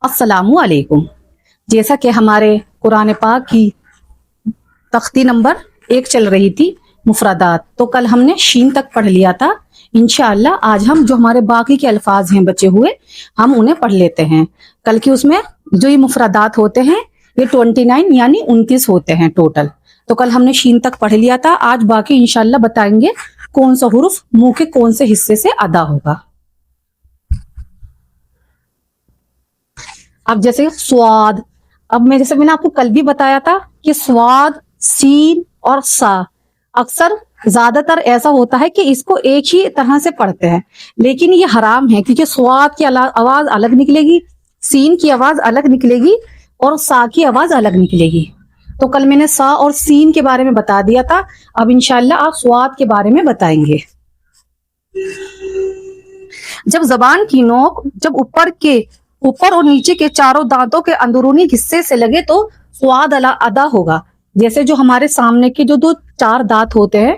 अस्सलामु अलैकुम। जैसा कि हमारे कुरान पाक की तख्ती नंबर 1 चल रही थी मुफरदात, तो कल हमने शीन तक पढ़ लिया था। इंशाअल्लाह आज हम जो हमारे बाकी के अल्फाज हैं बचे हुए, हम उन्हें पढ़ लेते हैं। कल की उसमें जो ये मुफरदात होते हैं ये 29 यानी 29 होते हैं टोटल। तो कल हमने शीन तक पढ़ लिया था। आज बाकी इंशाअल्लाह बताएंगे कौन सा हुर्फ मुंह के कौन से हिस्से से अदा होगा। अब जैसे स्वाद, अब जैसे मैंने आपको कल भी बताया था कि स्वाद, सीन और सा अक्सर ज्यादातर ऐसा होता है कि इसको एक ही तरह से पढ़ते हैं, लेकिन ये हराम है क्योंकि स्वाद की आवाज अलग निकलेगी, सीन की आवाज अलग निकलेगी और सा की आवाज अलग निकलेगी। तो कल मैंने सा और सीन के बारे में बता दिया था। अब इंशाल्लाह आप स्वाद के बारे में बताएंगे। जब जबान की नोक जब ऊपर और नीचे के चारों दांतों के अंदरूनी हिस्से से लगे तो स्वाद अदा होगा। जैसे जो हमारे सामने के जो 4 दांत होते हैं,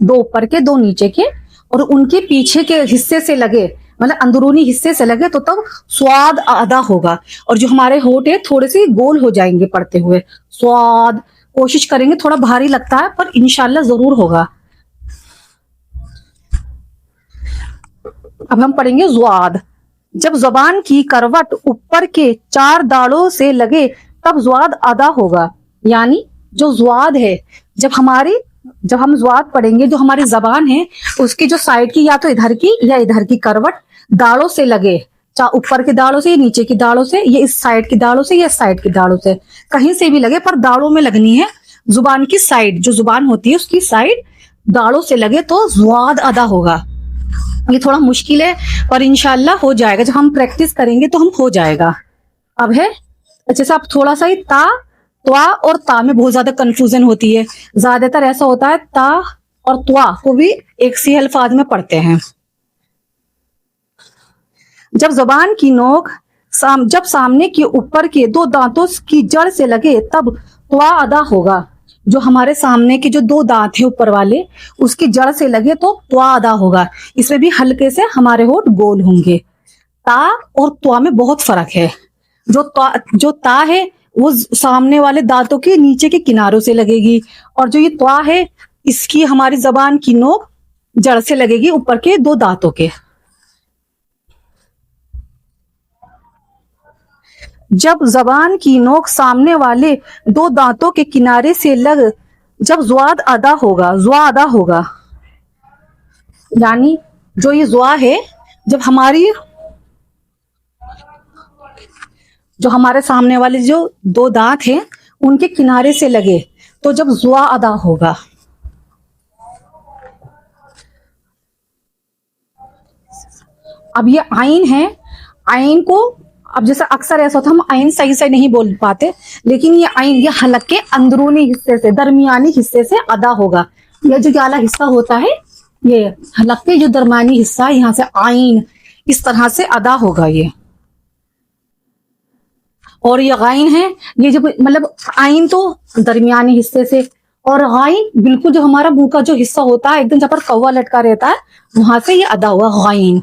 2 ऊपर के 2 नीचे के, और उनके पीछे के हिस्से से लगे, मतलब अंदरूनी हिस्से से लगे तो तब स्वाद अदा होगा। और जो हमारे होंठ है थोड़े से गोल हो जाएंगे पढ़ते हुए। स्वाद कोशिश करेंगे, थोड़ा भारी लगता है पर इंशाल्लाह जरूर होगा। अब हम पढ़ेंगे ज़्वाद। जब ज़बान की करवट ऊपर के 4 दाढ़ों से लगे तब ज़्वाद अदा होगा। यानी जो ज़्वाद है, जब हम ज़्वाद पढ़ेंगे, जो हमारी ज़बान है उसकी जो साइड की या तो इधर की या इधर की करवट दाढ़ों से लगे, ऊपर के दाढ़ों से या नीचे की दाढ़ों से, ये इस साइड की दाढ़ों से या इस साइड की दाढ़ों से, कहीं से भी लगे पर दाढ़ों में लगनी है। जुबान की साइड, जो जुबान होती है उसकी साइड दाढ़ों से लगे तो ज़्वाद अदा होगा। ये थोड़ा मुश्किल है पर इंशाल्लाह हो जाएगा। जब हम प्रैक्टिस करेंगे तो हम हो जाएगा। अब है अच्छे से, आप थोड़ा सा ही ता, त्वा और ता में बहुत ज्यादा कंफ्यूजन होती है। ज्यादातर ऐसा होता है ता और त्वा को भी एक सी अल्फाज में पढ़ते हैं। जब जबान की नोक जब सामने के ऊपर के 2 दांतों की जड़ से लगे तब त्वा अदा होगा। जो हमारे सामने के जो 2 दांत है ऊपर वाले, उसकी जड़ से लगे तो त्वा अदा होगा। इसमें भी हल्के से हमारे होंठ गोल होंगे। ता और त्वा में बहुत फर्क है। जो ता है वो सामने वाले दांतों के नीचे के किनारों से लगेगी, और जो ये त्वा है इसकी हमारी जबान की नोक जड़ से लगेगी ऊपर के 2 दांतों के। जब जबान की नोक सामने वाले 2 दांतों के किनारे से लग जब ज़्वाद अदा होगा। यानी जो ये ज़्वा है, जब जो हमारे सामने वाले जो 2 दांत हैं उनके किनारे से लगे तो जब ज़्वा अदा होगा। अब ये आइन है, आइन को अब जैसे अक्सर ऐसा होता है हम आइन सही से नहीं बोल पाते, लेकिन ये आइन ये हलक के अंदरूनी हिस्से से, दरमियानी हिस्से से अदा होगा। यह जो वाला हिस्सा होता है, ये हलक के जो दरमियानी हिस्सा, यहाँ से आइन इस तरह से अदा होगा ये। और ये गाइन है, ये जब मतलब आइन तो दरमियानी हिस्से से, और गाइन बिल्कुल जो हमारा मुंह का जो हिस्सा होता है एकदम जहाँ पर कौवा लटका रहता है वहां से ये अदा हुआ गाइन।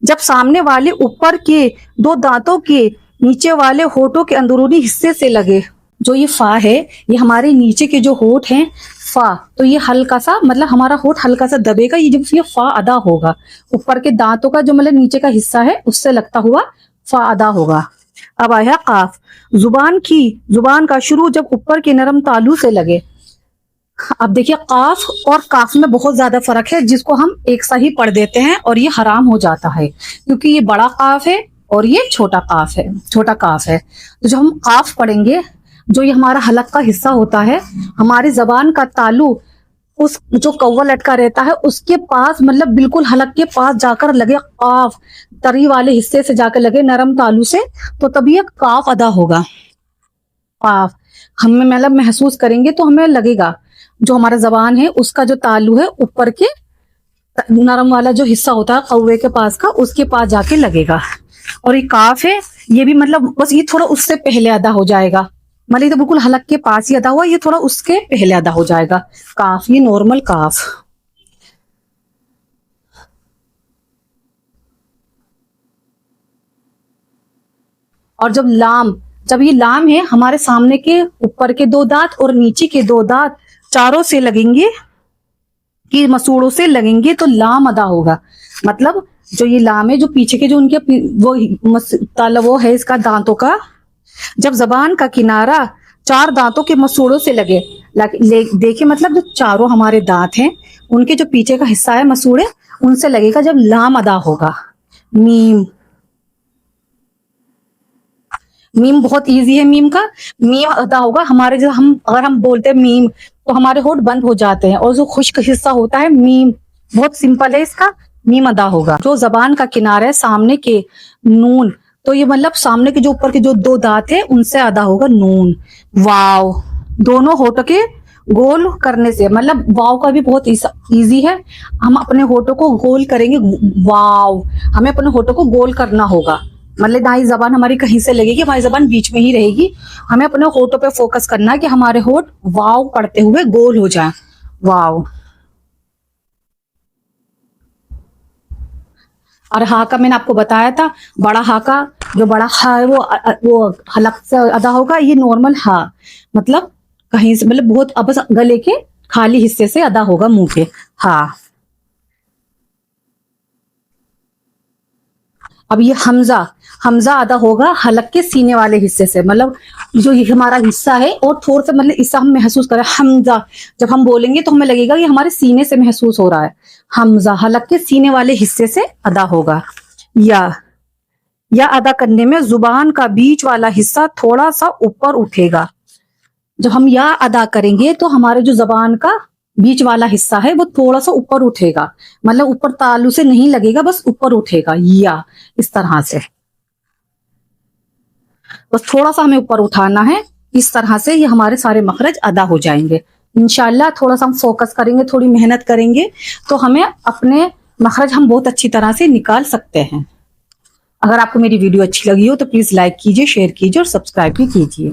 जब सामने वाले ऊपर के 2 दांतों के नीचे वाले होठों के अंदरूनी हिस्से से लगे, जो ये फा है, ये हमारे नीचे के जो होठ हैं फा, तो ये हल्का सा मतलब हमारा होठ हल्का सा दबेगा। ये जब ये फा अदा होगा, ऊपर के दांतों का जो मतलब नीचे का हिस्सा है उससे लगता हुआ फा अदा होगा। अब आया काफ। जुबान का शुरू जब ऊपर के नरम तालू से लगे। अब देखिए काफ और काफ में बहुत ज्यादा फर्क है, जिसको हम एक सा ही पढ़ देते हैं और ये हराम हो जाता है क्योंकि ये बड़ा काफ है और ये छोटा काफ है। तो जो हम काफ पढ़ेंगे, जो ये हमारा हलक का हिस्सा होता है, हमारी जबान का तालु उस जो कौवा लटका रहता है उसके पास, मतलब बिल्कुल हलक के पास जाकर लगे काफ, तरी वाले हिस्से से जाकर लगे नरम तालु से, तो तभी ये काफ अदा होगा। काफ हमें मतलब महसूस करेंगे तो हमें लगेगा जो हमारा जबान है उसका जो तालु है ऊपर के नरम वाला जो हिस्सा होता है कौवे के पास का, उसके पास जाके लगेगा। और ये काफ है, ये भी मतलब बस ये थोड़ा उससे पहले अदा हो जाएगा। मतलब तो बिल्कुल हलक के पास ही अदा हुआ, ये थोड़ा उसके पहले अदा हो जाएगा। काफ, ये नॉर्मल काफ। اور جب یہ لام ہے ہمارے سامنے کے اوپر کے 2 دانت اور نیچے کے 2 دانت چاروں سے لگیں گے کہ مسوڑوں سے لگیں گے تو لام ادا ہوگا. مطلب جو یہ لام ہے جو پیچھے کے جو ان کے وہ ہے اس کا دانتوں کا, جب زبان کا کنارہ 4 دانتوں کے مسوڑوں سے لگے, دیکھیں مطلب جو چاروں ہمارے دانت ہیں ان کے جو پیچھے کا حصہ ہے مسوڑے ان سے لگے گا جب لام ادا ہوگا. میم بہت ایزی ہے. میم ادا ہوگا ہمارے, جو اگر ہم بولتے ہیں میم تو ہمارے ہونٹ بند ہو جاتے ہیں, اور جو خشک حصہ ہوتا ہے میم بہت سمپل ہے اس کا, میم ادا ہوگا. جو زبان کا کنارہ ہے سامنے کے نون, تو یہ مطلب سامنے کے جو اوپر کے جو 2 دانت ہیں ان سے ادا ہوگا نون. واو دونوں ہونٹوں کے گول کرنے سے, مطلب واو کا بھی بہت ایزی ہے. ہم اپنے ہونٹوں کو گول کریں گے. واو ہمیں اپنے ہونٹوں کو گول کرنا ہوگا, مطلب دائیں زبان ہماری کہیں سے لگے گی, بائیں زبان بیچ میں ہی رہے گی. ہمیں اپنے ہونٹوں پہ فوکس کرنا ہے کہ ہمارے ہونٹ واو پڑھتے ہوئے گول ہو جائیں. واو. اور ہا کا میں نے آپ کو بتایا تھا, بڑا ہا کا جو بڑا ہا ہے وہ حلق سے ادا ہوگا. یہ نارمل ہا مطلب کہیں سے, مطلب بہت بس گلے کے خالی حصے سے ادا ہوگا منہ کے ہا. اب یہ حمزہ ادا ہوگا حلق کے سینے والے حصے سے, مطلب جو یہ ہمارا حصہ ہے اور تھوڑا سا مطلب اس سے ہم محسوس کریں حمزہ, جب ہم بولیں گے تو ہمیں لگے گا یہ ہمارے سینے سے محسوس ہو رہا ہے. حمزہ حلق کے سینے والے حصے سے ادا ہوگا. یا ادا کرنے میں زبان کا بیچ والا حصہ تھوڑا سا اوپر اٹھے گا. جب ہم یا ادا کریں گے تو ہمارے جو زبان کا بیچ والا حصہ ہے وہ تھوڑا سا اوپر اٹھے گا, مطلب اوپر تالو سے نہیں لگے گا, بس اوپر اٹھے گا. یا اس طرح سے بس تھوڑا سا ہمیں اوپر اٹھانا ہے, اس طرح سے یہ ہمارے سارے مخرج ادا ہو جائیں گے انشاءاللہ. تھوڑا سا ہم فوکس کریں گے, تھوڑی محنت کریں گے تو ہمیں اپنے مخرج ہم بہت اچھی طرح سے نکال سکتے ہیں. اگر آپ کو میری ویڈیو اچھی لگی ہو تو پلیز لائک کیجیے, شیئر کیجیے اور سبسکرائب بھی کیجیے.